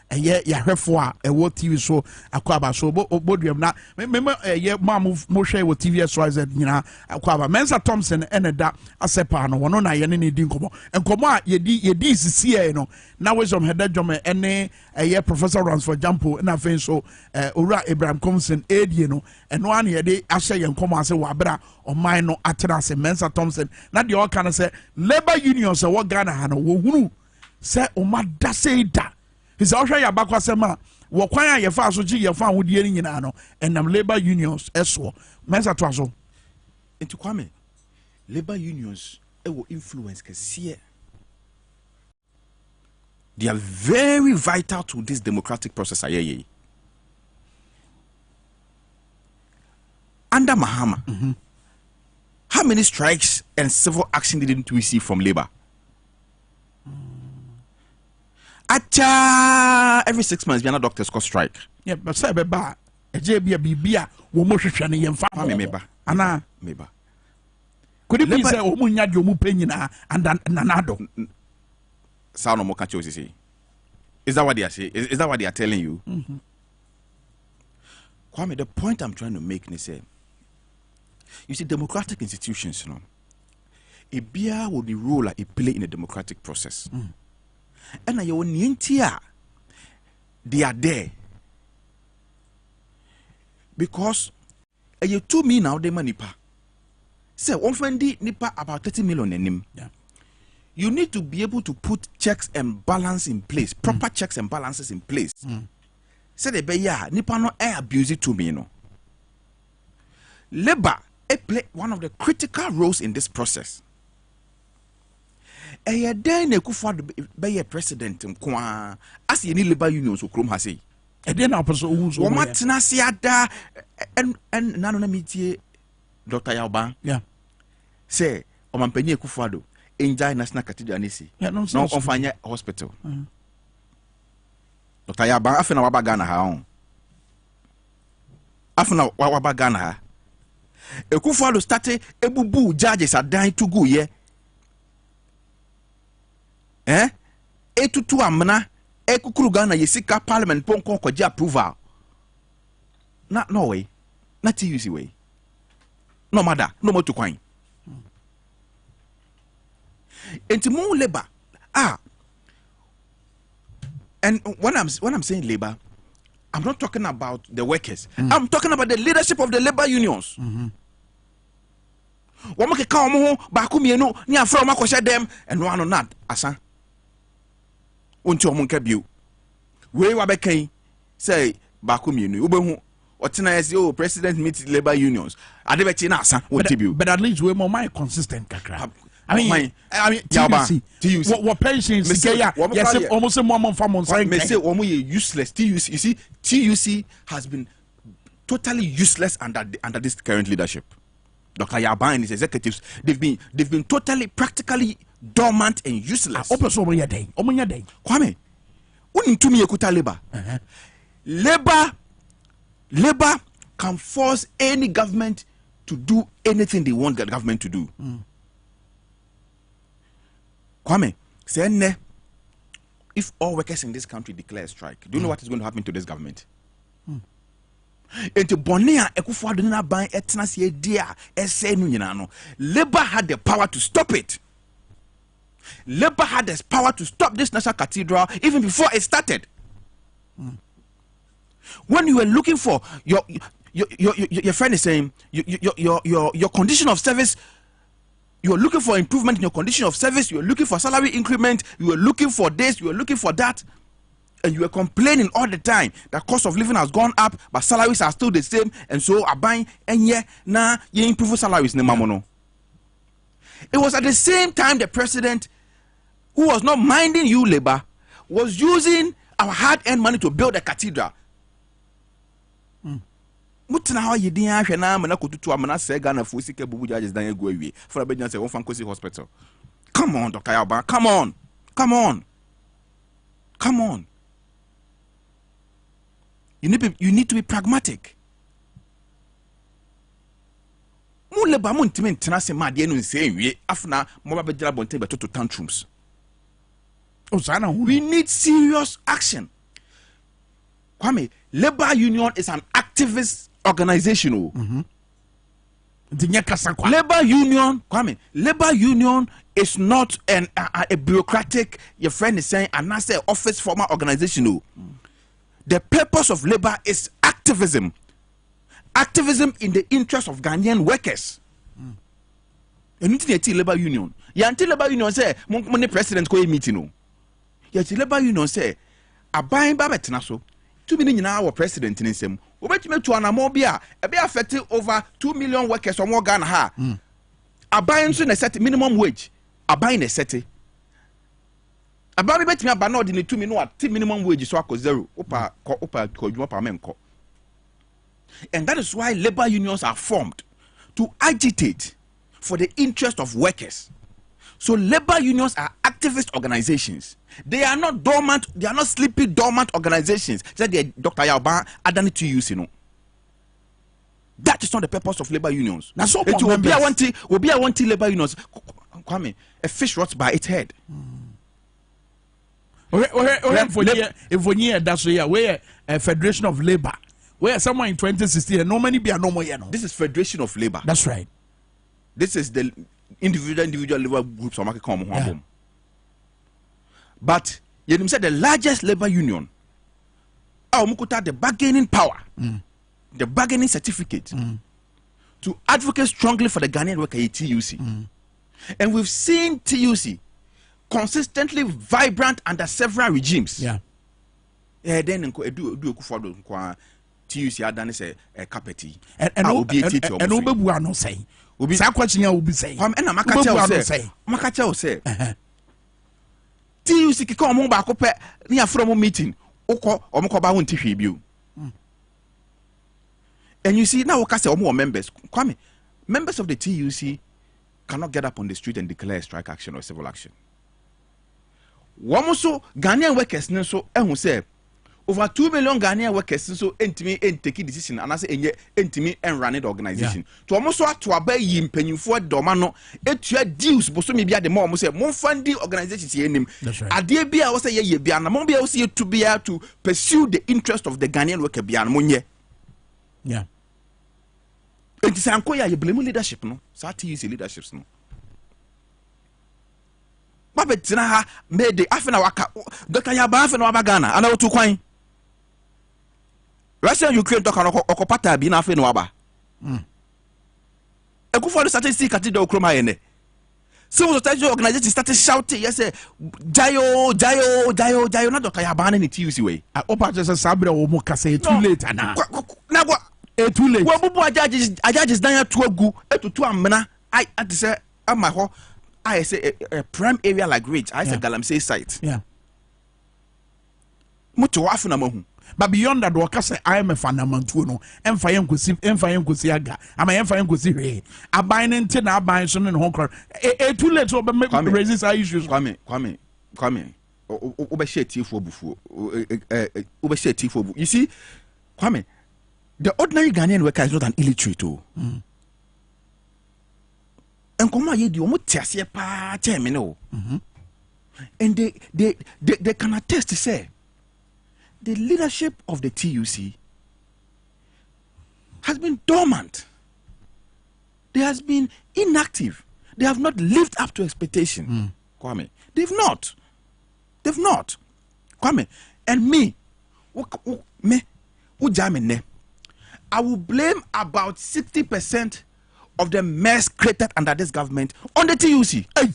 eye yahwefo a ewo TV so akwaba so bodwem na me eye ma mo hwe wo TV SYZ nyina akwaba Mensa Thompson eneda asepa no wono na ye ne di nkomo a yedi sisi no na wisdom heda dwom ene eye Professor Ransford Jampo na fen so Owura Abraham Comson edie no eno an ye de ahye ye nkomo ase wa bra Oman no Atenase Mensa Thompson na de o kan say labor unions wo Ghana ha no wo hunu say omada seida he say ohwe ya bakwa sema wo kwan a ye fa so gi ye fa hodie ni nyina no enam labor unions eso Mensa to aso into Kwame labor unions will influence kesiye. They are very vital to this democratic process. Under Mahama, how many strikes and civil action didn't we see from labor? Every 6 months, we are doctors go strike. Yeah, but say beba, bibia, wo mo hwehwe ne yemfa. Meba. Ana meba. Could it be say omunya de omu penyina and nanado? Sound no more catch say. Is that what they are saying? Is that what they are telling you? Kwame, the point I'm trying to make is you see, democratic institutions, you know, a beer will the role it play in a democratic process. And they are there because you 2 million now they manipa. Say one friend nipa about 30 million in him. Yeah. You need to be able to put checks and balance in place, proper checks and balances in place. Say the be ya nipa no abuse it to me, you know. Labor play one of the critical roles in this process. A then a be a president as you need labor unions who chrome has say. And then Oman Atenase ada and nano metie Dr. Yalba. Yeah. Say Oman Penye Kufado enjoy National Cathedral Nisi. Yeah, no on hospital. Dr. Yalba afena wabagana ha on. Afena wabagana ha. Ekufado started ebubu judges are dying to go ye. Etutu amna ekukuru Ghana yesika parliament ponko kwaji approval. No way. Not easy way. No matter, no more to coin. Into more labor. And when I'm saying labor, I'm not talking about the workers. I'm talking about the leadership of the labor unions. Wamake kaomo bakumienu ni afro makoshe dem and one on that asa. Unti omunke biu. We wabekei say bakumienu ubehu otina say oh president meet labor unions. Adebeti na asa otibiu. But at least we're more consistent kakra. I mean, TUC. What pensions? Yes, almost a moment from on side. May say useless. TUC. You see, TUC has been totally useless under this current leadership. Dr. Yaba and his executives, they've been totally, practically dormant and useless. Kwame, unintumi yekuta labor. Labor can force any government to do anything they want the government to do. Kwame, say if all workers in this country declare a strike, do you know what is going to happen to this government? Into Bonia Ekufuado na ban Atenase dia ese nu nyina no. Labor had the power to stop it. Labor had the power to stop this national cathedral even before it started. When you were looking for your friend is saying your condition of service, you are looking for improvement in your condition of service, you are looking for salary increment, you are looking for this, you are looking for that, and you are complaining all the time that cost of living has gone up, but salaries are still the same, and so are buying and na you improve salaries ne mamono. It was at the same time the president, who was not minding you labor, was using our hard-earned money to build a cathedral. Mutina how you din ahwe na amana kotutu amana se Ghana fu sike bubu judges dan ego awie for abedjan say won fan kosi hospital. Come on, Dr. Yalba, come on. You need to be pragmatic. Mu leba mu ntime ntena se ma de no nse wie afna mo ba bejira bonten beto tantrums. Oh, sana we need serious action. Kwame, labor union is an activist organization. Labor union, Kwame, labor union is not a bureaucratic, your friend is saying, and that's an office formal organization. The purpose of labor is activism. Activism in the interest of Ghanaian workers. And it's labor union. Yanti labor union say, money president go meeting. Yet labor union say, a buying Atenase. 2 million our president in him. Obetime to anamobia, be affected over 2 million workers or more Ghana ha. A buying soon a set minimum wage. A buying a set. A baby bet me about not in the 2 million minimum wage so I zero. Opa menko. And that is why labor unions are formed to agitate for the interest of workers. So labor unions are activist organizations. They are not dormant, they are not sleepy dormant organizations. Said Dr. Yalba Adani to use, you know. That is not the purpose of labor unions. That's so it will be a one labor unions. Kwame, a fish rots by its head. If we hear that's where a Federation of Labor, where someone in 2016, no money be a no more. This is Federation of Labor. That's right. This is the individual labor groups on market come home. But you said the largest labor union, the bargaining power, the bargaining certificate to advocate strongly for the Ghanaian worker TUC. And we've seen TUC consistently vibrant under several regimes. Yeah. Then TUC had done a carpet. And Obebu no say. Obi sa question ya obi say. And Makacha say. TUC ki come back up near from meeting. Oko omokoba won ti hwebio. And you see now we say omo members. Kwame, members of the TUC cannot get up on the street and declare strike action or civil action. Wamoso Ghanaian workers so ehun say over 2 million Ghanaian workers so entimi take decision and I say entimi and run the organization. To almost to abay yim penyufo doma no etua deals bo so me bia de mo say mon fund the organizations here nim. Ade bia wo say ye bia na mon bia wo say to bia to pursue the interest of the Ghanaian worker bia mo nye. Yeah. Enti say anko ya ye blame leadership no. Sa TUC leaderships no. Babetina ha made afena waka Dr. Yaba afena wabagana ana otu kwan. Russia Ukraine talk on okopata bi na afi no aba. Ekufo started see cathedral kroma ene. Civil society organization started shouting, yes, Jayo na Dr. Yabane ni TUC way. Opa just sabre o mo kase too late ana. Na go too late. We bubu ajages dan ya to agu etutu amena I say am ho I say a prime area like Ridge, I say Galamsey site. Yeah. Mutu afu na mahu. But beyond that, what say I am a fundamental no. Emfa yenkusi aga. Ama emfa yenkusi he. Abayin nti na abayin so ne ho kor. Too late so be raise our issues. Kwame. Obe share tifo bufu. Obe share tifo bu. You see, Kwame, the ordinary Ghanaian worker is not an illiterate. And come on, you almost tell pa terminal. And they can attest to say the leadership of the TUC has been dormant. They has been inactive. They have not lived up to expectation. Kwame, they've not. Kwame, and me, I will blame about 60% of the mess created under this government on the TUC. Hey.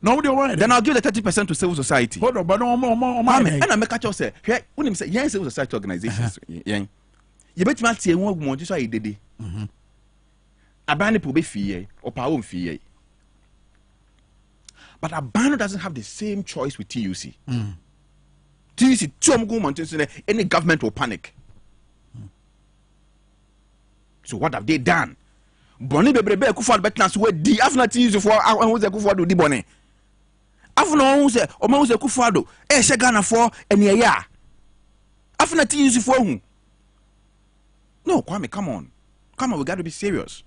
No, then I'll give the 30% to civil society. Hold on, but no, and I make a choice say, hey, when him say, yeah, civil society organizations, yeah, you bet me say one more just why he did it. A band will be fee or power fee. But a band doesn't have the same choice with TUC. TUC, any government will panic. So what have they done? Bonnie Bebrebe Kufad Betnas were the after TUC for who's a Kufado di Bonnie. After who's a Kufado, Shagana for and ya. After TUC for whom? No, Kwame, come on, we got to be serious.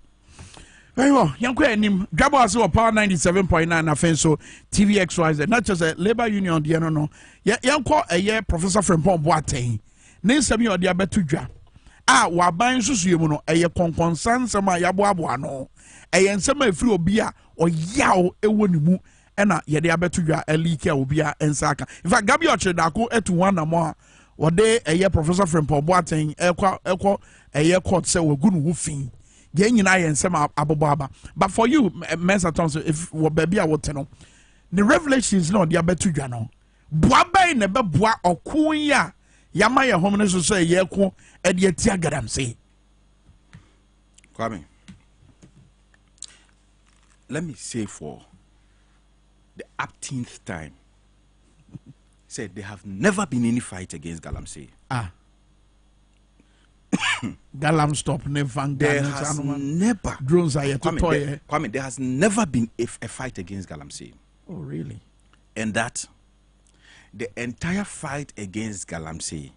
Very well. Young Queen, Dwabo Ase Power 97.9 offense so TVXYZ, not just a labor union, no. Young call a year Professor from Boateng. ne nsɛm yɛ ɔde abɛto dwa a waban susu yɛ mu no ɛyɛ kɔnkɔnsa nsɛm a yɛaboaboa no ɛyɛ nsɛm a ɛfiri obi a ɔyaw ɛwɔ ne mu ɛna yɛde abɛto dwa ɛliiki a obi a ɛnsa aka in fact Gabi Ɔkyerɛdako ɛtu wɔn anamɔ a wɔde ɛyɛ Professor Frimpong Boateng ɛkɔ ɛyɛ court sɛ wɔgu no ho fi yɛn nyinaa yɛ nsɛm abobɔ aba but for you Mensa Thompson if wɔ baabi a wɔte no the revelations na ɔde abɛto dwa no boa bɛn na ɛbɛboa ɔko yi a yama yɛ hom ne so sɛ yɛko ɛde atia Galamsey. Kwame, let me say for the 18th time, said there have never been any fight against Galamsey. Galam stop never. There has never. Drones are Kwame, there has never been a fight against Galamsey. Oh, really? And that the entire fight against Galamsey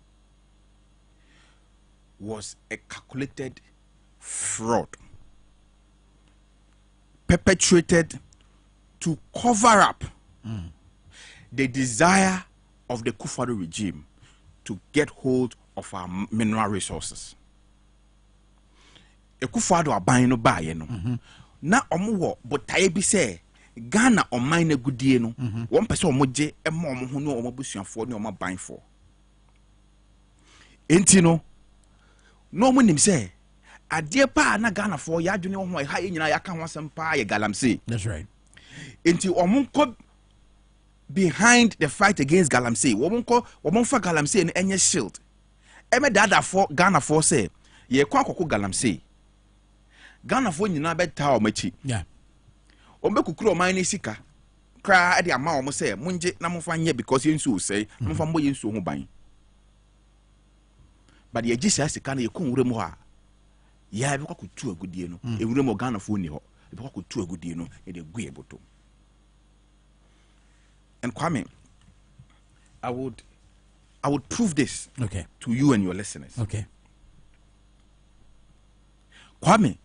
was a calculated fraud perpetrated to cover up the desire of the Kufuor regime to get hold of our mineral resources. A Kufuor aban no baye no na omo botae bi se Ghana Oman na gudie no one person omo je ema omo ho no omo busuafo ne omo ban fo enti no omo nim se ade pa na Ghana fo ya adwene ho ha nyina ya ka ho asem pa ye Galamsey. That's right. Enti omo ko behind the fight against Galamsey omo fa Galamsey no enye shield eme dada fo Ghana fo se ye kwa akoko Galamsey Ghana fo nyina beta o machi yeah ombe kukuru oman ni sika kra de ama omo se munje na mofa nye because yensu osei na mofa mbo yensu ho ban but ye gisa sika na ye konwure mu ha ya be kwa kutu agudie no ewure mo Ghana fo ni ho be kwa kutu agudie no e de gu eboto. And Kwame, I would prove this to you and your listeners. Okay. Kwame,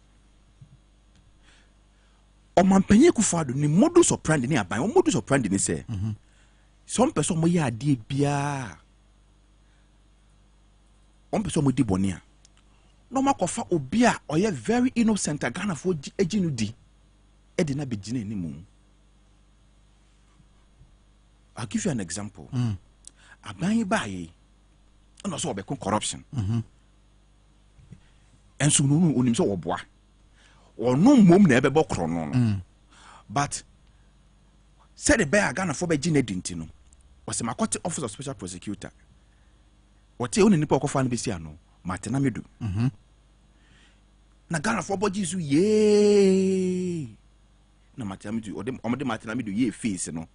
Oman Kufuor ni modus operandi ni aban. O modus operandi ni say. Some person mo ya ade bia. On person mo di boni a. No ma kofa obi a oye very innocent Ghana fo ejinu di. E de na be gina ni mu. I'll give you an example. Aban baye. And also be corruption. And so no unim so oboa. Or no mom na ebebo kro no. But said the bear Ghana for be gina dinti no. Was a Makoti Office of Special Prosecutor. What you only nipa kofa no be sia no. Martin Amidu. Na Ghana for bojisu ye. Na Martin Amidu or them Martin Amidu ye face no.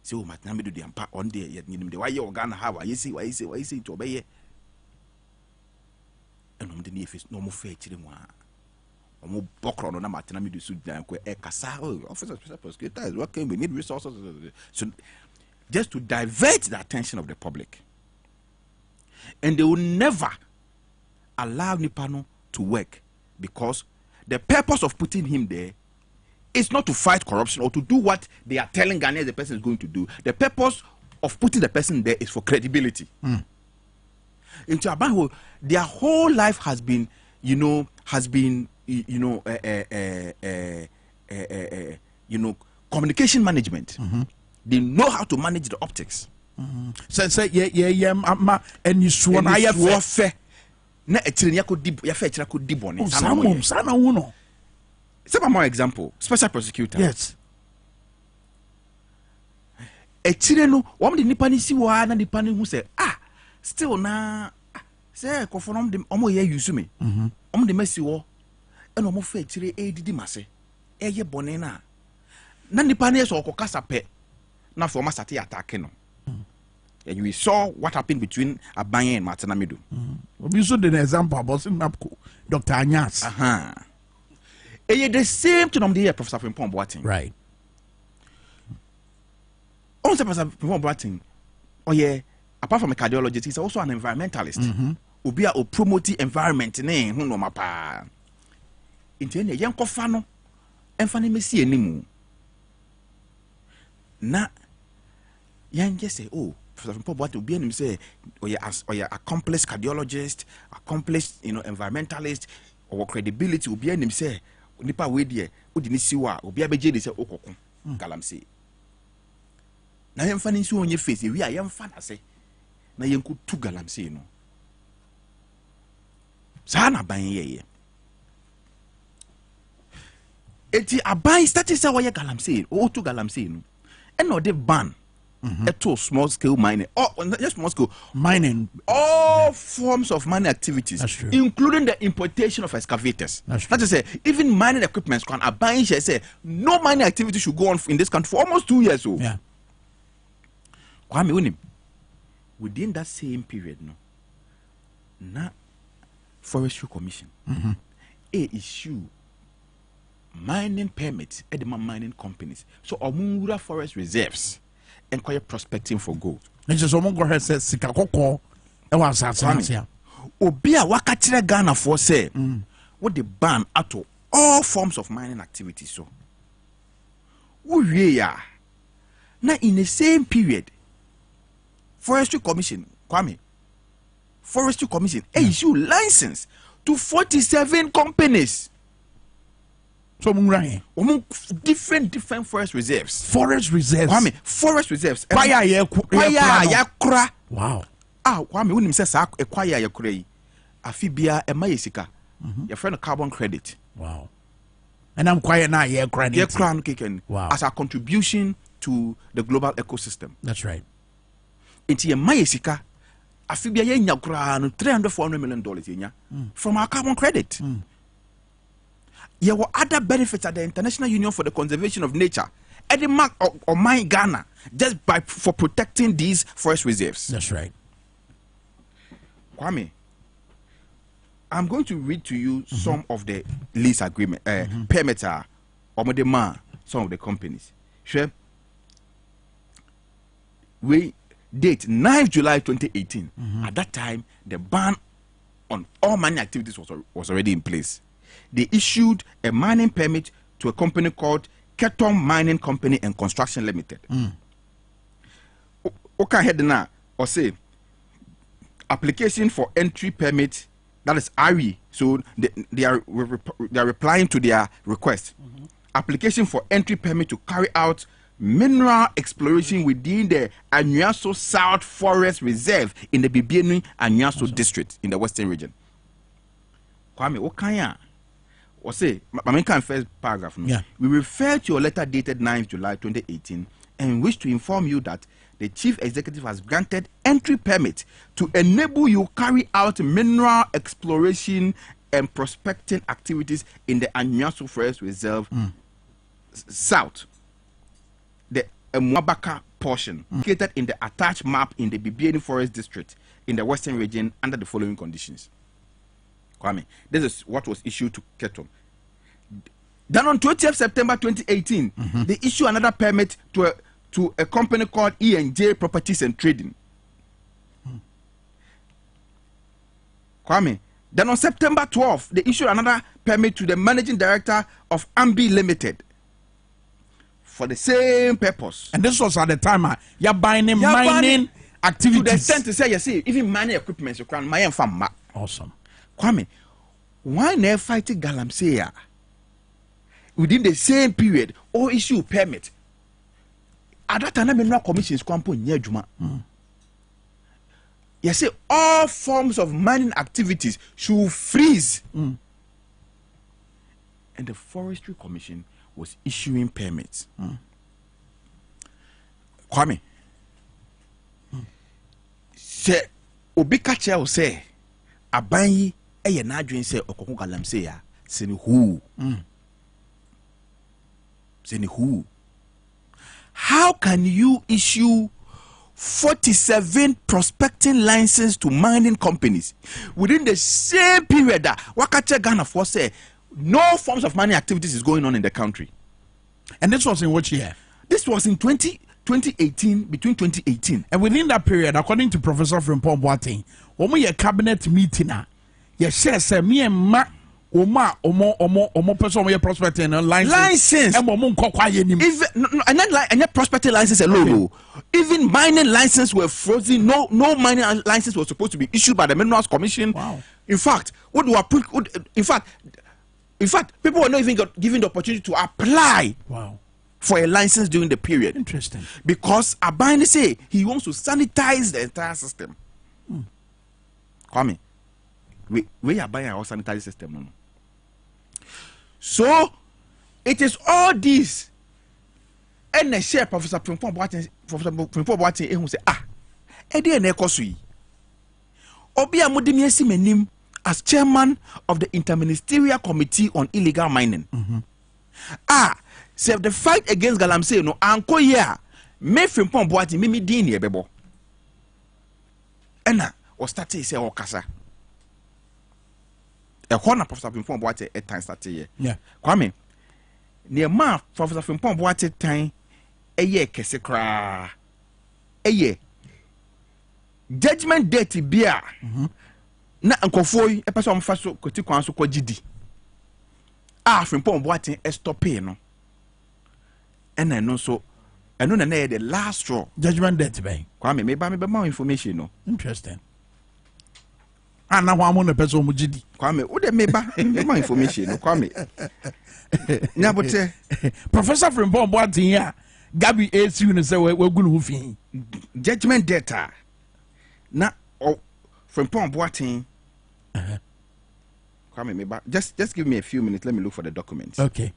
So Martin Amidu the ampa on there yet the why you Ghana have why you say to obey and the near face no more fair children or bokro no Martin Amidu Sudan e kasa Office of Special Prosecutor is working, we need resources. So just to divert the attention of the public. And they will never allow Nipano to work because the purpose of putting him there is not to fight corruption or to do what they are telling Ghanaians the person is going to do. The purpose of putting the person there is for credibility. Into Aban, their whole life has been, communication management. They know how to manage the optics. So and you swan I have warfare. Na etiria ko di ya fe etiria ko di boni. Sana uno. Say more example, special prosecutor. Yes. Etiria no, wo de nipa ni si wa na nipa ni hu say still na say ko for dem omo ye use me. Omo de mesi wo e no mo fe etiria edidi mase. Eye boni na nipa ni so okokasa pe na for ma start attack no. And we saw what happened between Abanye and Martin Amidu. We saw the example about Dr. Anyas. And the same thing on the year, Professor Frimpong Boateng. Right. Also, Professor Frimpong Boateng, apart from a cardiologist, he's also an environmentalist. Ubia o promote environment ne hu no mapa. Inti ne yen kofa no emfa ne mesi enimu. Na yen just say, Professor Mpobo will be him say, or you accomplished cardiologist, accomplished environmentalist, or credibility will be him say, nipa we die, udini siwa, will be a beje say okoko, galamsey. Na yem fan nsu onye face, we are yem fan ase. Na yem ku tu galamsey no. Sa na ban ye. Eti aban started say why galamsey, o tu galamsey no. And no de ban. To small scale mining, or just small scale mining, all forms of mining activities, including the importation of excavators. That is say, even mining equipment can abide. Say no mining activity should go on in this country for almost 2 years. So, yeah. Within that same period, na Forestry Commission, issue mining permits at the mining companies. So, Omungura forest reserves. Enquire prospecting for gold. Nje so mongo he say sika kokko e wa asase ya. Obi a wakatire Ghana for say what the ban at all forms of mining activities so. We ya. Now in the same period Forestry Commission issue license to 47 companies. So different forest reserves. Forest reserves. Forest reserves. Kwaya yakura. Wow. Kwame unim say sa kwaya yakura yi. Afibia e mayesika. Your friend carbon credit. Wow. And I'm quiet now yakura. Yakura no keken. Wow. As a contribution to the global ecosystem. That's right. Enti e mayesika afibia ye nyakura no $300-400 million yenya from our carbon credit. There were other benefits at the International Union for the Conservation of Nature, Eddie Mark or my Ghana, just for protecting these forest reserves. That's right. Kwame, I'm going to read to you some of the lease agreement, permits or some of the companies. Sure. We date 9th July 2018. At that time, the ban on all mining activities was already in place. They issued a mining permit to a company called Ketom Mining Company and Construction Limited. Okay, head now or say application for entry permit, that is RE. So they are replying to their request. Application for entry permit to carry out mineral exploration within the Anyaso South Forest Reserve in the Bibiani Anyaso district in the Western region. Kwame, Okanya. Or say, my first paragraph. No? Yeah. We refer to your letter dated 9th July 2018 and wish to inform you that the Chief Executive has granted entry permit to enable you carry out mineral exploration and prospecting activities in the Anyaso Forest Reserve South, the Mwabaka portion, located in the attached map in the Bibiani Forest District in the Western region under the following conditions. Kwame, this is what was issued to Ketom. Then on 20th September 2018, they issue another permit to a company called E&J Properties and Trading. Kwame, then on September 12th, they issued another permit to the managing director of Ambi Limited for the same purpose. And this was at the time you're buying mining activities. To the extent to say, you see, even mining equipment, you can buy from. Awesome. Kwame, why never fight galamsey within the same period or issue permit? At that time, mineral commissions kwampo nyejuma. You say all forms of mining activities should freeze, and the Forestry Commission was issuing permits. Kwame, say obika che say abanyi eye na adwen say okoko galamsey ya seni who. How can you issue 47 prospecting licenses to mining companies within the same period that Wakache Ghana for say no forms of mining activities is going on in the country? And this was in which year? This was in 2018, between 2018. And within that period, according to Professor Frimpong Boateng, when we had cabinet meeting, you share say me and ma omo person we prospecting license. Even and then prospecting license alone. Even mining license were frozen. No mining license was supposed to be issued by the Minerals Commission. Wow. In fact, in fact, people were not even given the opportunity to apply. Wow. For a license during the period. Interesting. Because Abani say he wants to sanitize the entire system. Kwame, we are buying our sanitary system. No? So it is all this. And the share Professor Frimpong Boateng who say, Eddie and Ekosui. Obia Modimiesi Menim as chairman of the Interministerial Committee on Illegal Mining. Say the fight against Galamsey no anko ya me Frimpong Boateng me din ye bebo. Ena o start say o kasa. E corner Professor Frimpong Boateng e time start ye. Yeah. Kwame. Ne ma Professor Frimpong Boateng time eye kese kra. Eye judgment date bia. Na ankofo yi e pese o mfa so koti kwan so kwa gidi. Frimpong Boateng e stop e no. And I know so. I know the last straw. Judgment date, bang. Kwame, maybe more information, no. Interesting. And now I'm on the person Mujidi. Kwame, would maybe more information, no. Kwame. Now, but Professor Frimpong Boateng here, Dwabo Ase, you say we're going to judgment data. Now, Frimpong Boateng. Kwame, maybe just give me a few minutes. Let me look for the documents. Okay.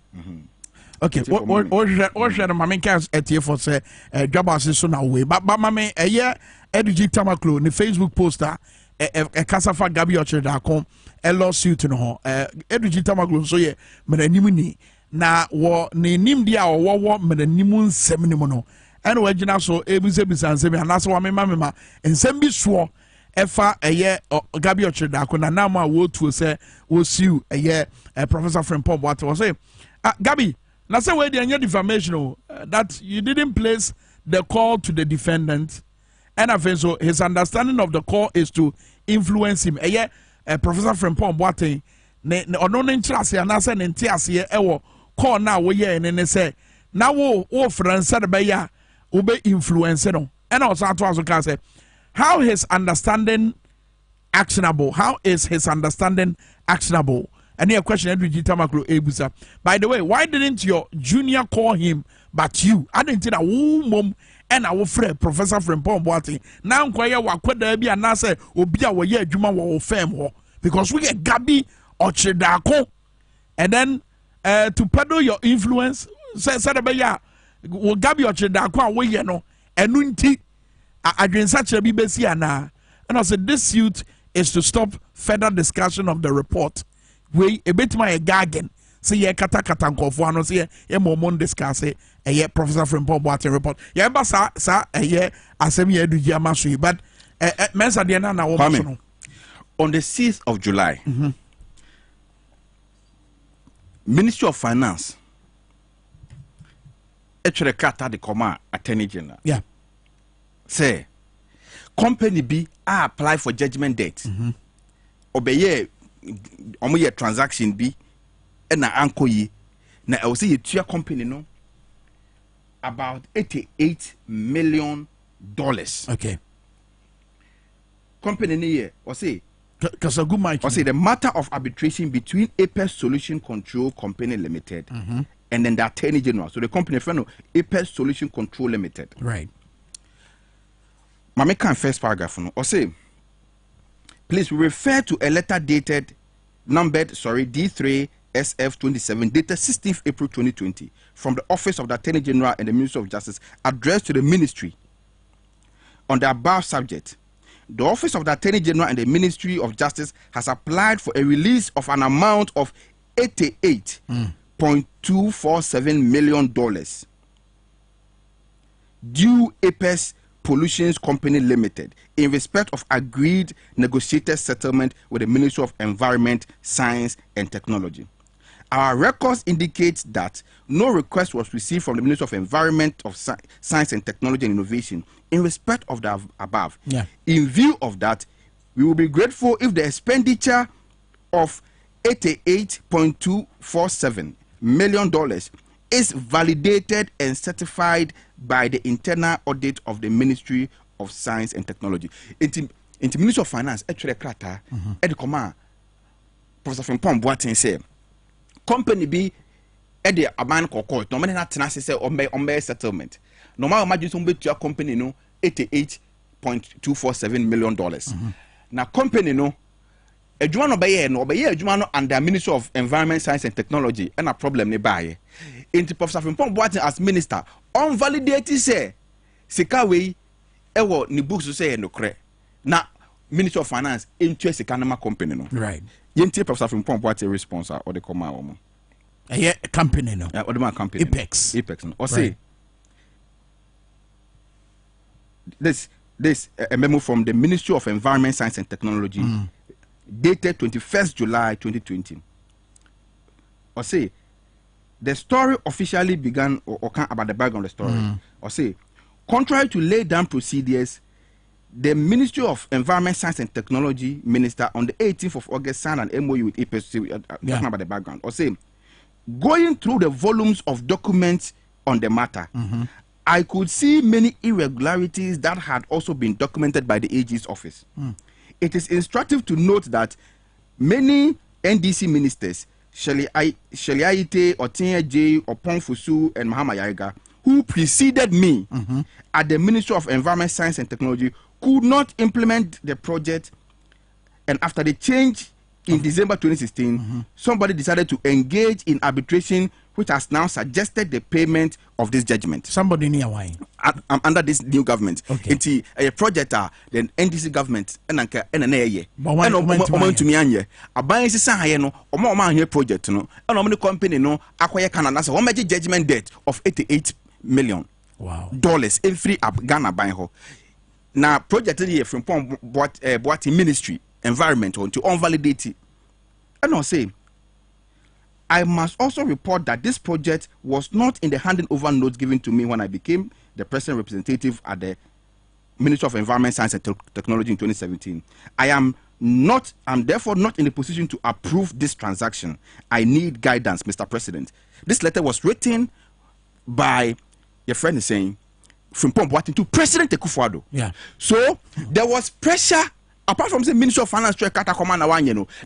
Okay, what should my main cast at here for say Dwabo Ase so now way. But my main Edgy Tamaklo, the Facebook poster, a Casafa Gabi Orchard.com, a lawsuit no Edgy Tamaklo so ye, Menanimuni. Na wo ne nim dia wo menanimu nsem ni mo no ene wa gina so ebusebisa nsem anaso wa mema nsem bi so efa eye Gabi Orchard ko na ma wo tuo se wo siu eye Professor Frimpong Boateng was say Gabi na say we dey anya defamation that you didn't place the call to the defendant and I think so his understanding of the call is to influence him eye Professor Frimpong Boateng ne ono ne nkyerase anase ne ntiase ewo call now we ye ne say na wo France de be ya wo be influence no and also to aso can say how his understanding actionable, how is his understanding actionable? And here question Edwin Tamaklo Ebusa. By the way, why didn't your junior call him but you? I didn't think a mom and our friend Professor Frimpong Boateng. Now inquire what could there be and I say Obia wa ye juma wa fame because we get Gabi Orchard and then to peddle your influence said about ya will Gabi Orchard we ye no enunti adwen such a BBC and I said this suit is to stop further discussion of the report. We a bit my garden. See ye kata nkofo ano see ye momon discuss ye Professor Frimpong Boateng report. Ye ba sa ye asem ye du giama so but mensa de na wo so on the 6th of July. Ministry of Finance actually kata the Oman Atenase. Yeah. Say company B apply for judgment debt. Obeye omo ye transaction B na anko yi na I will say your company no about $88 million. Okay. Company ni ye or say because a good mic. Or say the matter of arbitration between Apex Solution Control Company Limited and then the Attorney General. So the company friend of Apex Solution Control Limited. Right. Mameka first paragraph no or say please refer to a letter dated numbered D3 SF27 dated 16th April 2020 from the Office of the Attorney General and the Ministry of Justice addressed to the Ministry on the above subject. The Office of the Attorney General and the Ministry of Justice has applied for a release of an amount of $88.247 million due Apex Pollutions Company Limited in respect of agreed negotiated settlement with the Ministry of Environment, Science and Technology. Our records indicate that no request was received from the Ministry of Environment, of Science and Technology and Innovation in respect of the above. Yeah. In view of that, we will be grateful if the expenditure of $88.247 million is validated and certified by the internal audit of the Ministry of Science and Technology. Into Ministry of Finance, actually, Krata, Edicoma, Professor Frimpong Boateng say, company be at the Oman Court, no man Atenase say on settlement. No matter how much you to your company, no, $88.247 million. Now, company, no. Ejuma no baye no under Ministry of Environment, Science and Technology and a problem ne baye. Into Professor Frimpong Boateng as minister unvalidated say sika we ewo ni books say no kre. Na Ministry of Finance into sika na company no. Right. Yenti Professor Frimpong Boateng response or the come out. Yeah, company no. Yeah, or the company. Apex no. Or say this a memo from the Ministry of Environment, Science and Technology. Dated 21st July 2020. Or say, the story officially began or about the background of the story. Or say, contrary to laid down procedures, the Ministry of Environment, Science and Technology Minister on the 18th of August signed an MOU with APES, talking about the background. Or say, going through the volumes of documents on the matter, I could see many irregularities that had also been documented by the AG's office. It is instructive to note that many NDC ministers, Shelley Aite, Otinya J, Opon Fusu, and Mahama Yaiga, who preceded me at the Ministry of Environment, Science and Technology, could not implement the project. And after the change in December 2016, somebody decided to engage in arbitration, which has now suggested the payment of this judgment. Somebody near why? Under this new government. Okay. It's a project, then NDC government, and Oman to me, a buying society, no, Oman project, no, and Oman company, no, acquire Canada, so one major judgment debt of $88 million. Wow. In free Ghana buying ho. Now, project here from Boateng Ministry, Environment, to unvalidate it. And I'll say, I must also report that this project was not in the handing over notes given to me when I became the president representative at the Ministry of Environment, Science and Technology in 2017. I'm therefore not in a position to approve this transaction. I need guidance, Mr. President. This letter was written by, your friend is saying, Frimpong Boateng to President Akufo-Addo. Yeah. So there was pressure, apart from the Ministry of Finance, there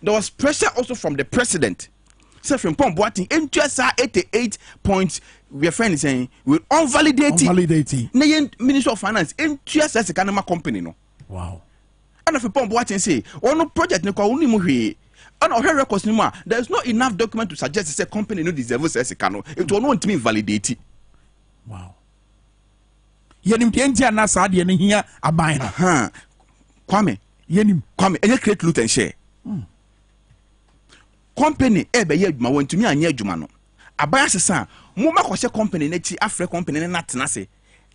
was pressure also from the president. So Frimpong Boateng into 88 points. Your friend is saying will unvalidate it. Ministry of Finance into a Kanama company no. Wow. And if Frimpong Boateng say, "Oh no project no kwa unimuhi." And our records no more. There is not enough document to suggest that a company no deserves a Kano. It will not mean validate it. Wow. Yenim tienti na sa de ne hia aban no. Kwame. Any create loot and share. Company ebe ye adwuma won tumi anya adwuma no abaya sesa mo ma kwose company na chi afre company na Atenase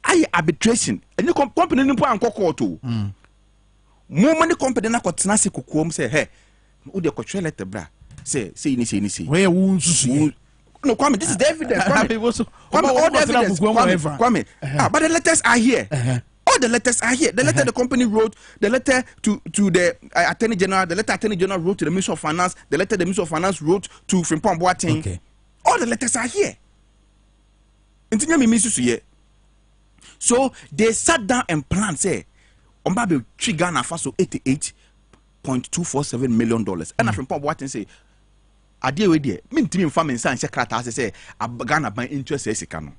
aye arbitration any company ni po anko court o mo mani company na Atenase kokuom say he wo de kwotwe letter bra say ni we wu nsusu no Kwame, this is the evidence Kwame, all the evidence Kwame, but the letters are here. All the letters are here. The letter the company wrote, the letter to the Attorney General, the letter Attorney General wrote to the Minister of Finance, the letter the Minister of Finance wrote to Frimpong Boateng. Okay. All the letters are here. So they sat down and planned, say, Ombabe trigger na faso $88.247 million. And Frimpong Boateng say, Adie we there, me ntimi mfa me nsa nse krata say Ghana ban interest esika no.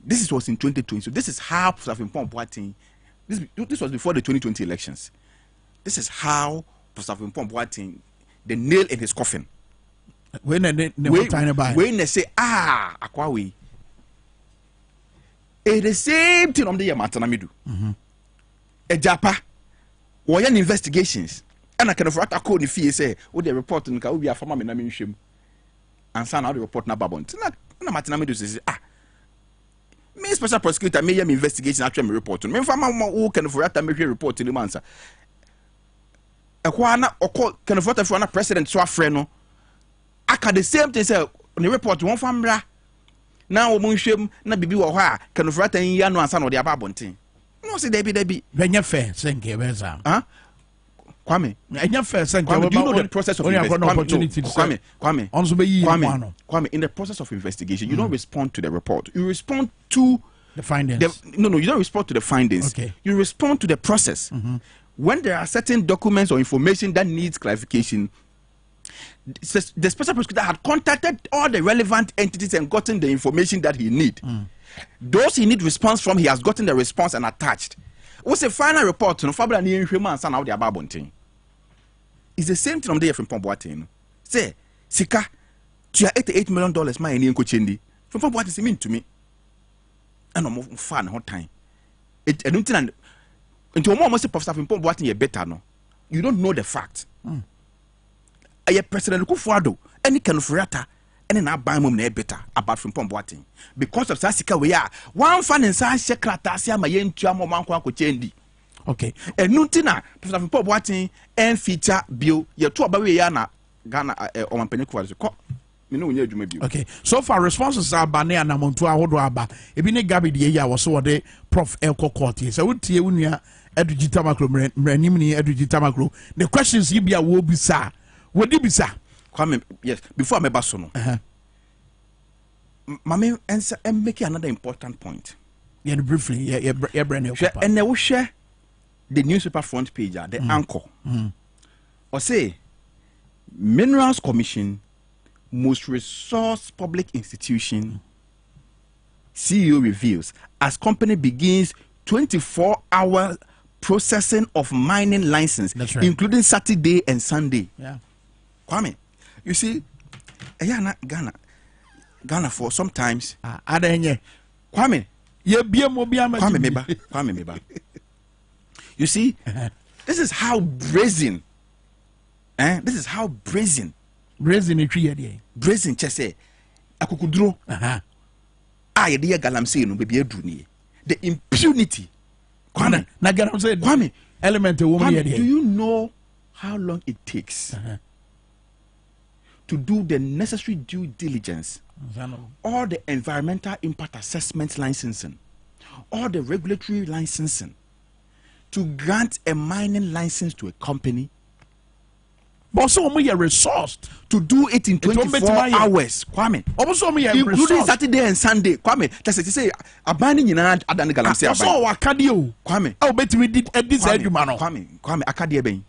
This was in 2020. So this is how Frimpong Boateng. This was before the 2020 elections. This is how Frimpong Boateng, the nail in his coffin. When they say akwawe. It's the same thing on the Matanamidu. A Japa, an investigations. And I can afford a code if you say, "Would the report and can be a farmer in a mission?" And son, how the report na babont. Na Matanamidu says, me special prosecutor may have investigation actually report. Me farmer who can afford that make report to the answer. A kwana or can afford for a president so a friend no. Aka the same thing say on the report one famra. Now we shame na bibi wo ha can afford and ya no answer no the babontin. No say Debbie. When you fair, thank you, Kwame. Enya first and Kwame, do you know the process of investigation? Kwame, in the process of investigation, you don't respond to the report. You respond to the findings. You don't respond to the findings. Okay. You respond to the process. When there are certain documents or information that needs clarification, the special prosecutor had contacted all the relevant entities and gotten the information that he need. Those he need response from, he has gotten the response and attached. What's the final report? No, Fabula ni human son out the ababonting. It's the same thing on the from Pomboatin. Say, Sika, $88 million, my Indian coachindi. From Pomboatin, mean to me. And I'm fun hot time. I don't think into a moment of stuff in Pomboatin, you better no. You don't know the fact. I President Kufuado, any kind of rata, and then I buy mum better about from Pomboatin. Because of Sassika, we are one fan inside Secretasia, my young Chamo Manqua Cochendi. Okay. And Nuntina, President Pomboatin, and feature bill, your two Abayana, Ghana, Oman Atenase. Okay, so far responses are Bane and Namontua Hodwaba. Ebine Gabi the year was so de Prof. Elko Courtier. So would tie unia edugita macro mrenimni edugita macro. The questions you be a will be sir. Would you be sir? Come yes, before I basono. Mame answer and make another important point. Yeah, briefly, yeah, brand new. And they will share the newspaper front page, the anchor. Or say Minerals Commission, most resource public institution, CEO reveals as company begins 24-hour processing of mining license, right, including Saturday and Sunday. Yeah. Kwame, you see, Ghana for sometimes. Kwame, Kwame meba. You see, this is how brazen. This is how brazen. Brazen it here. Brazen chese. Akukudro. I dear galamsey no baby eduni. The impunity. Kwame, na galamsey. Kwame, element of woman here. Do you know how long it takes to do the necessary due diligence, all the environmental impact assessment licensing, all the regulatory licensing, to grant a mining license to a company? But so we are resourced to do it in 24 hours, Kwame. Including Saturday and Sunday, Kwame. That's it. Say a mining in an Adan Galamsey. So Akadio, Kwame. Oh, bet we did at this Edumano. Kwame, Akadia Bain.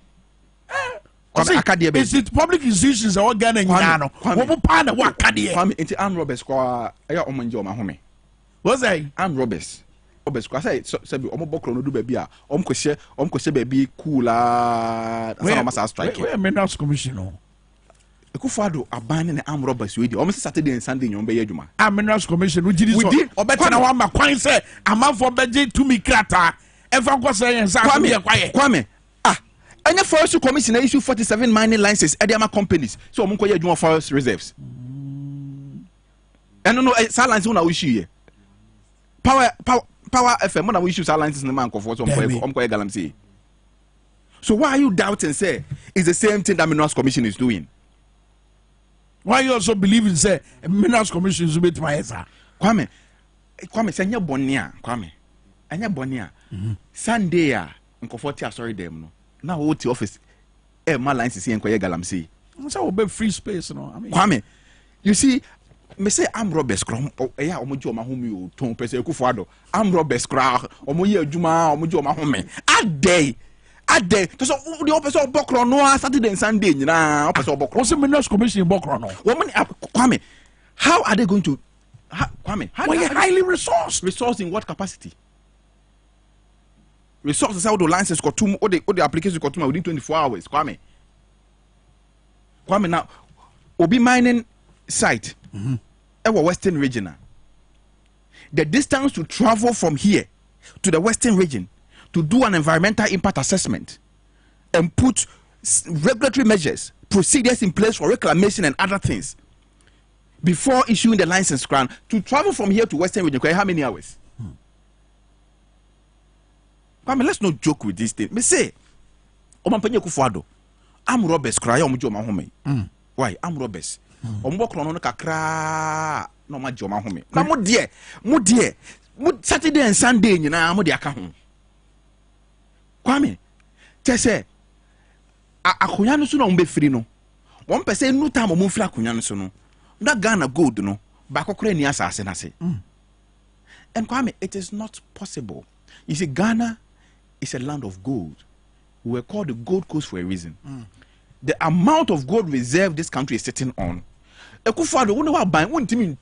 Is it public institutions or Ghana and Yano? What part of what Kadia? Kwame, into armed robbers, I got Oman Mahome. Was I? Armed robbers. I say, Sabi, Omobokro no do baby, Omkoshe baby, cooler, Massa strike. Where Minerals Commission? Ekufado abaning the armed robbers with you. Almost Saturday and Sunday, you obey Juma. Minerals Commission, we did, or better, now I'm a coin say, a month for Beji to me crata. Ever was saying, Kwame. And the forest commission issue 47 mining licenses at the companies. So Munkoya Juma forest reserves. And no, silence on our issue. Power FM, when we issue silences in the man of what's on Galamsey. So why are you doubting, say, it's the same thing that Minerals Commission is doing? Why you also believe in, say, Minerals Commission is with my answer? Kwame, Sanya Bonia, Kwame, Anya Bonia, Sunday, Uncle Forty, sorry, them. Now, what the office? My lines is here in Koya Galamsey. So, be free space, no? I mean, Kwame, you see, me say I'm Robert Scrum, or yeah, Omojo Mahumi, Tom Pese Kufuado. I'm Robert Scrum, Omoya Juma, Omojo Mahome. A day. So, the officer of Bokro, no, Saturday and Sunday, now, officer of Bokro. What's the Minerals Commission in Bokro? Woman, Kwame, how are they going to, Kwame, how are you highly resourced? Resourced in what capacity? Resources how the license got two, or the applications got two within 24 hours. Kwame, now, Obi mining site, our Western region. The distance to travel from here to the Western region to do an environmental impact assessment and put regulatory measures, procedures in place for reclamation and other things before issuing the license grant to travel from here to Western region. How many hours? I mean, let's not joke with this thing. Me say, Oman Kufuado, I'm Roberts cry on Joma home. Why? I'm Roberts. Ombokro no kakra no ma Joma home. Na mo dear, Saturday and Sunday, you know, mo de aka ho. Kwame, say akonya no so na ombe free no one person no time omon free akonya no so no that Ghana gold no ba kokora ni asase na se and Kwame, it is not possible. You see, Ghana is a land of gold. We were called the Gold Coast for a reason. The amount of gold reserve this country is sitting on. Ekufado, we know buying 1 team in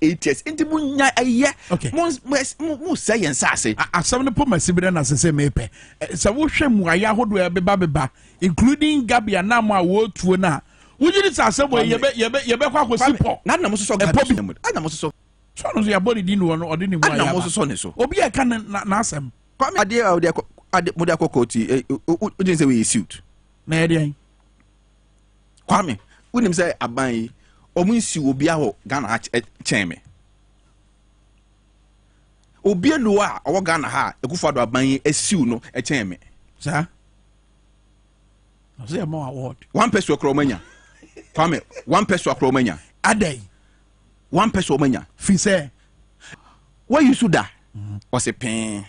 8 years. Into munya a year. Okay. Mo say and say. As some of my siblings as I say, mepe. So we share Muaya who will be baba, including Gabi and Nama word to na. Would you say somewhere you bet was simple? Not the most of the I must so. So your body didn't want or didn't want to son so. Obi I can nasem. Come idea of the Modako Koti, wouldn't say we suit. Nadian. Kwame, wouldn't say a buy or means you will be our Ghana hatch at Chame. Obia Noa or Ghana ha, a good father buying a suno at Chame. Sir? I say more award. 1 peso Cromania. Kwame, 1 peso Cromania. A day. 1 peso mania. Fise. Where you should was a pen.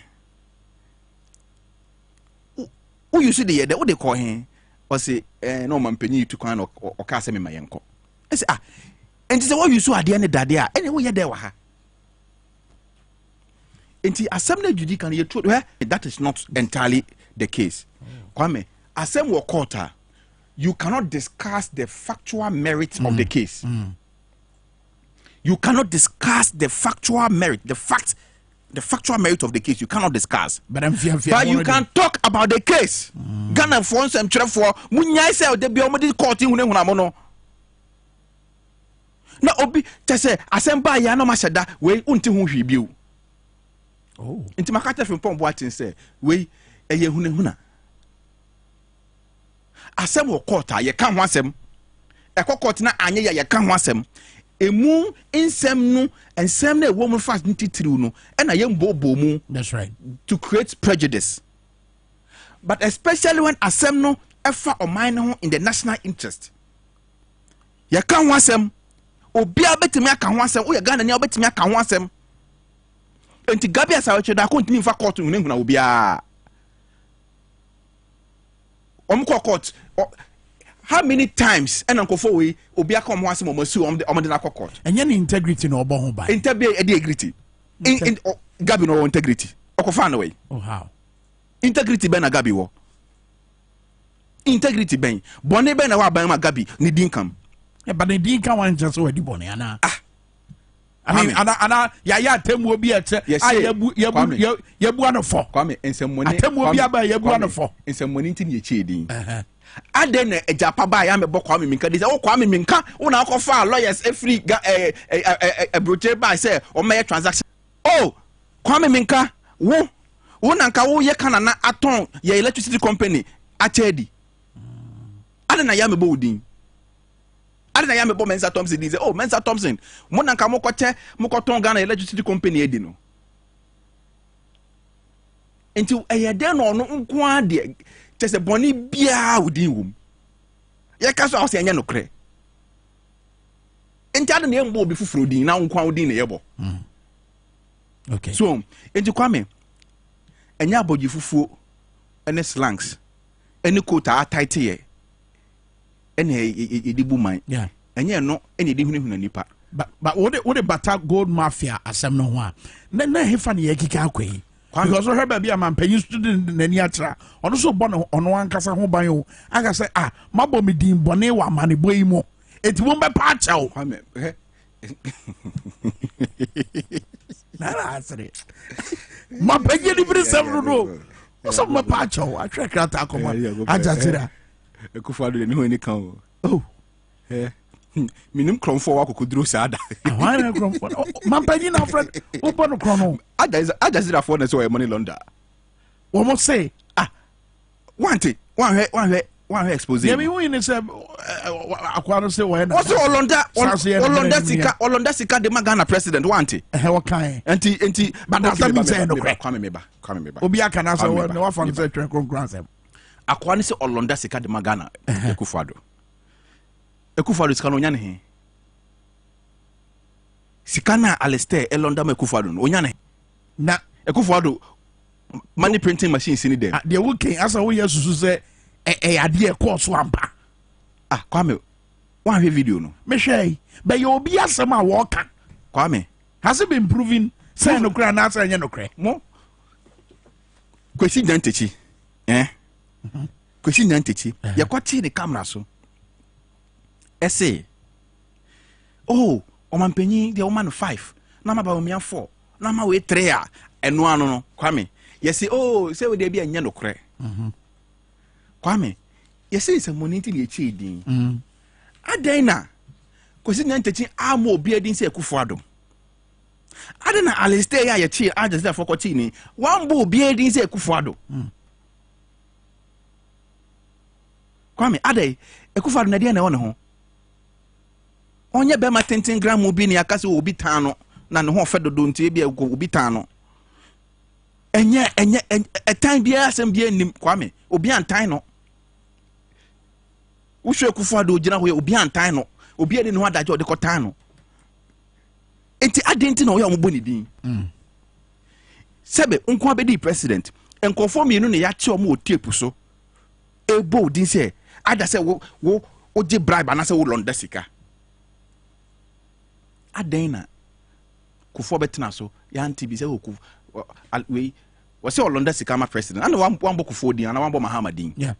Who you see the what they call him was a no man penny to kind or cast him in my uncle. I say, and it's what you saw at the end of that day. Anyway, there were her. And the assembly judicial you told her that is not entirely the case. Kwame, assembly quarter, you cannot discuss the factual merits of the case. You cannot discuss the factual merit, the factual merit of the case. You cannot discuss. But you can talk about the case. Ghana for some for munya say the be omodi court in hunamono. Na obi te say asemba ya no ma sheda we unti hu hwibiu. Oh. Inti makata from pom boatin say we eye hunahuna. Asem wo court a ye kan ho asem. E court na anye ya ye kan ho asem. Emu insem no ensem na ewo mu fast ntitiriu no na ye mbobo mu. That's right. To create prejudice. But especially when asem no efa oman ho in the national interest. Ye kan ho asem obi abetimi aka ho asem, o ye Ghana ni obetimi aka ho asem. Enti Gabi Ase da kontini fa court hunahuna obi a. Court. How many times and Uncle Fowe obi aka mo asem omasu omde na court. And yen integrity no obo ho ba. Integrity. In Gabi no integrity. Okofa na way. Oh how? Integrity ben na Gabi wo. Integrity ben. Bone ben na wa ban ma Gabi ni dinkam. Yeah, but the dinka one just so di bone ana. I mean, ana ya temu obi ete yebu ano fo. Kwame ensemmoni. Temu obi aba yebu ano fo. Ensemmoni nti ne eche din. Ade na ejapa ba ya mebo Kwame Minka dey say o Kwame Minka una akofa lawyers free broche ba say o may transaction. Oh Kwame Minka wo na nka wo ye kana na aton ye electricity company achedi. Ade na ya mebo udin. Ade na ya mebo Mensa Thompson dey say oh Mensa Thompson mo na nka mo koton Ghana electricity company edi no. Enti eyede no no nko ade Chese boni bia wudi wum. Ye kaso awse anya no kre. Enti ade na embo obi fufuro din na nkwa wudi na yebo. Okay. So, enti Kwame enya abogi fufuo ene slangs. Ene quota tight ye. Ene edibu man. Yeah. Enye no ene edi hunu nipa. But what the bata gold mafia asem no ho a. Na hefa na ye kika akwai. Because her baby a man pay student nani atra ono so bono ono ankasa ho ban o aka say mabo me din bone wa mane boy mu eti won be pa cha o na asre ma pay ni bri several no so ma pa cha o atwa krata akoma ajatira ekufado ni ho ni kan o oh minim kromfo wa kokoduro sada why na kromfo man pay na friend o bono krono Ajazira for na so money launder. What must say? One expose. Yeah, me win is akwano say when. What's Olonda sika de Ghana president want it. What kind? Enti but that's me say no crack. Kwame meba. Obi aka na say no wa fan say twen konkran say. Akwano say Olonda sika de Ghana Ekufado sika no nya ne he. Sika na Alistair Elonda Ekufado no nya ne. Na Ekufado money printing machines in them. The working as a way susu say adeɛ kɔɔ so ampa Kwame, one video no. me hwɛ but you obi asɛm a wɔka Kwame, has it been proven say no kra na say no kra mo kwesi nyantechi kwesi nyantechi yakwachi ne camera so ese oh omampanyi de woman 5 na ma ba omia 4 na ma we 3 a eno ano no Kwame yesi oh say we dey bia nya no kra Kwame yesi se moniti ne echi din adan na kwesi nyantechi ama obi adin se akufo adom adena Alistair ya yechi Aljazeera fokoti ni wambo obi adin se akufo adom Kwame adai akufo adom na dia na won ho onye be ma tenten gram obi ni akase obi tan no na ne ho fe dodo ntie bia obi tan no enye etan bia asem bia nim Kwame obi antan no wohwe akufo adom gina ho obi antan no obi ade ne ho adaje ode kotan no enti adenti na oya mo boni din sebe nko abedi president enkofo mienu ne ya che o mo otape so ebo din se ada se wo oje bribe na se wo londa sika aden na kufo betena so ya anti bi se wo ku we se o londa sika ma president and one kufo din and one Mahamadin. Yeah,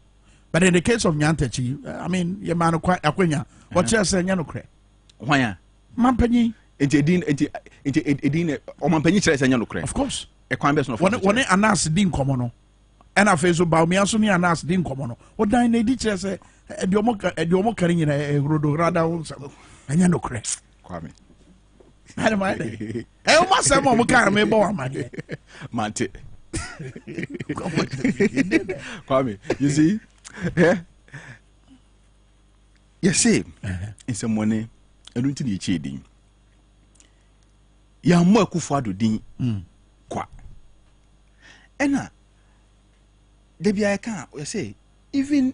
but in the case of Nyantechi, I mean your man quite akwenya what you say nya no kra hwan ya mampanyi enti edin omampanyi kire se nya no kra of course e kwan be so no one Anas din komo no and afa so ba mi aso ni Anas din komo no odan na edi kire se edi omo kare nyina rodo rada won sam anya no kra Kwame hade mai de o ma sam o mo kare me bo amade mante Kwame you see yes see in some money enu nti na echi din ya mo akufo ado din kwa ena de bia ka you say even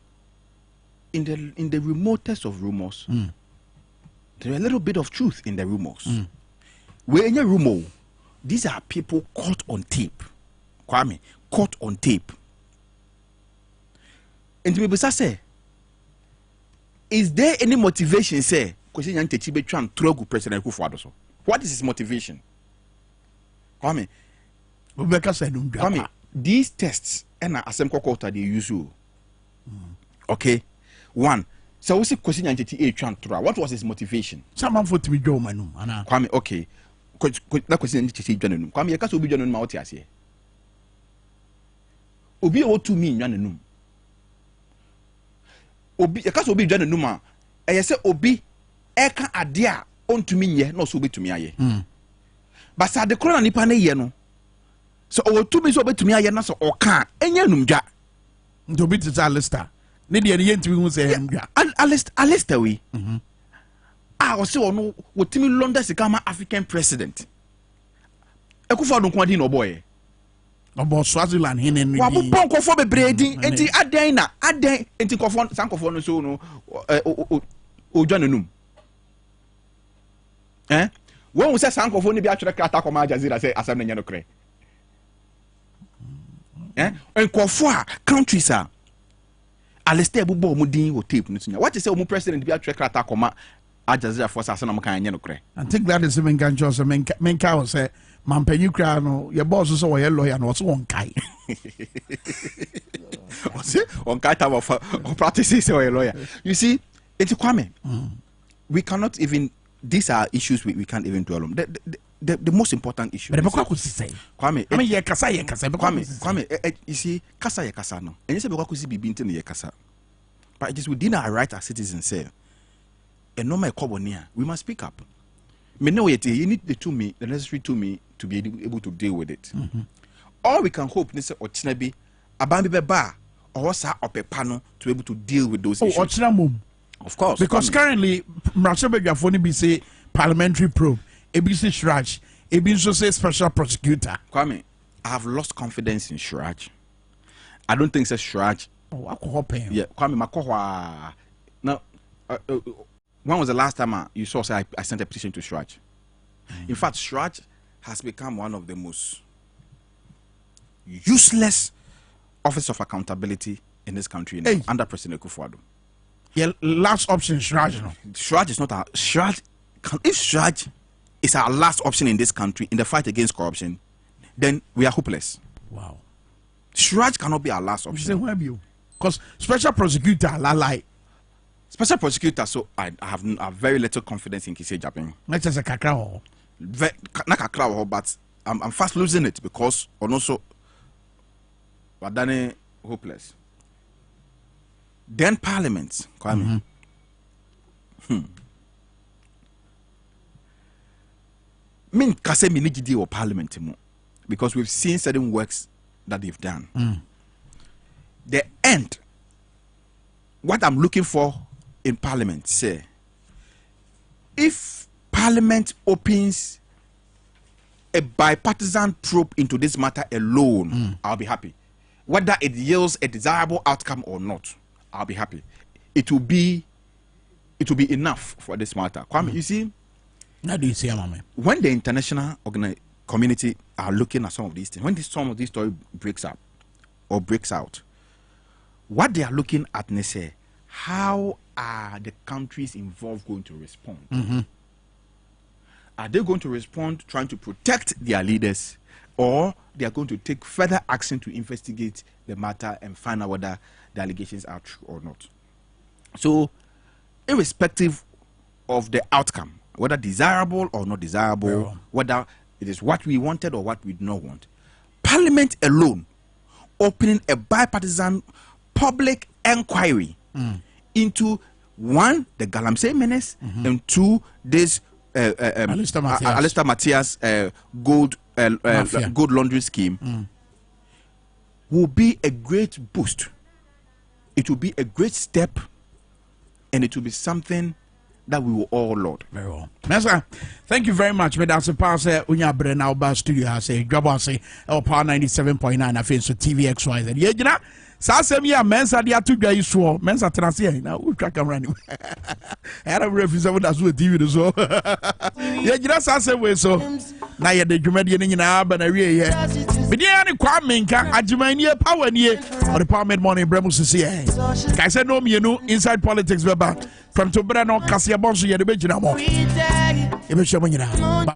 in the remotest of rumors there are a little bit of truth in the rumors where in a rumor these are people caught on tape Kwame caught on tape and to be say is there any motivation say kwesi nyantechi be twan trogu president Akufo-Addo so what is his motivation Kwame Obeka said Kwame these tests and asem kokota they use you okay one so we see kwesi nyantechi e twan tro what was his motivation someone for to be do manum ana Kwame okay na kwesi nyantechi dwananum Kwame yeka so obi dwananum ma wote ase obi o to me dwananum obi yeka so obi dwananum a eyese obi eka ade a ontumi nye na so obetumi aye but sa de korona nipa na ye no so o tumi so obetumi aye na so oka enya numdwa ndo bi tza Alistair ne de ye ntimi hu se ndwa Alistair we o se ono wotimi London sikama African president Akufo-Addo ko adi no boy obo Swaziland hene no wa bo nkofo bebre din enti aden enti nkofo sankofo no so no o dwananum when we say sankofo ni bi atwere krata koma Aljazeera say asem na nya no kre nkofo a countries a Alistair bubo mu din wo tape no tunya what is say o president bi atwere krata koma Aljazeera for say na mo kan nya no kre I think that is even can just menka o say mampanyi kra no your boss so we lawyer no so won kai o say on kai ta of practice say we lawyer you see it's Kwame we cannot even these are issues we can't even dwell on the most important issue but because say Kwame I mean ye kasa Kwame you see kasa ye kasa no and you say because bibi ntin ye kasa but it is within our right as citizens say and no my kobonia we must speak up me know you need the necessary to me to be able to deal with it all we can hope is ochina bi abambi be ba or sa opepano to be able to deal with those issues ochina mum of course because currently Mrasabedwafo be say parliamentary probe ABC Shraj ebi so say special prosecutor Kwame I have lost confidence in Shraj I don't think it's Shraj yeah Kwame makohwa now when was the last time you saw say I sent a petition to Shraj in fact Shraj has become one of the most useless office of accountability in this country now, under President Akufo-Addo. Yeah, last option, Shraj. No? Shraj is not our Shraj. If Shraj is our last option in this country in the fight against corruption, then we are hopeless. Wow. Shraj cannot be our last option. Because special prosecutor, special prosecutor, so I have very little confidence in Kise Japing. Not just a kakao. But I'm fast losing it because also Wadane hopeless. Then Parliament, Kwame. Min kase minijidi or Parliament because we've seen certain works that they've done. The end, what I'm looking for in Parliament, say, if Parliament opens a bipartisan probe into this matter alone, I'll be happy. Whether it yields a desirable outcome or not, I'll be happy. It will be enough for this matter. Kwame, you see, when the international community are looking at some of these things, when some of these story breaks out, what they are looking at, they say, how are the countries involved going to respond? Are they going to respond trying to protect their leaders, or they are going to take further action to investigate the matter and find out whether the allegations are true or not? So, irrespective of the outcome, whether desirable or not desirable, whether it is what we wanted or what we do not want, Parliament alone opening a bipartisan public inquiry into one, the Galamsey menace, and two, this Alistair Matthias gold laundry scheme will be a great boost. It will be a great step, and it will be something that we will all laud. Very well. Nessa, thank you very much. Medase pass unya bre na oba studio ha say Dwabo Ase Power 97.9 afi so TVXY. Ye gina sa asem ya mensa dia to dwa iso mensa Atenase na utwa camera ni. Era refuse we da so TV so. Ye gina sa asem we so na ye de dwumade ni nyina ba na wie ye. Bidia ni kwa menka agimani e power ni e or the Power Mid Morning bremu sisi e. Kai say no mienu inside politics beba from to brano kasia bonso ye de be gina mo. Ebe hwe mo nyina.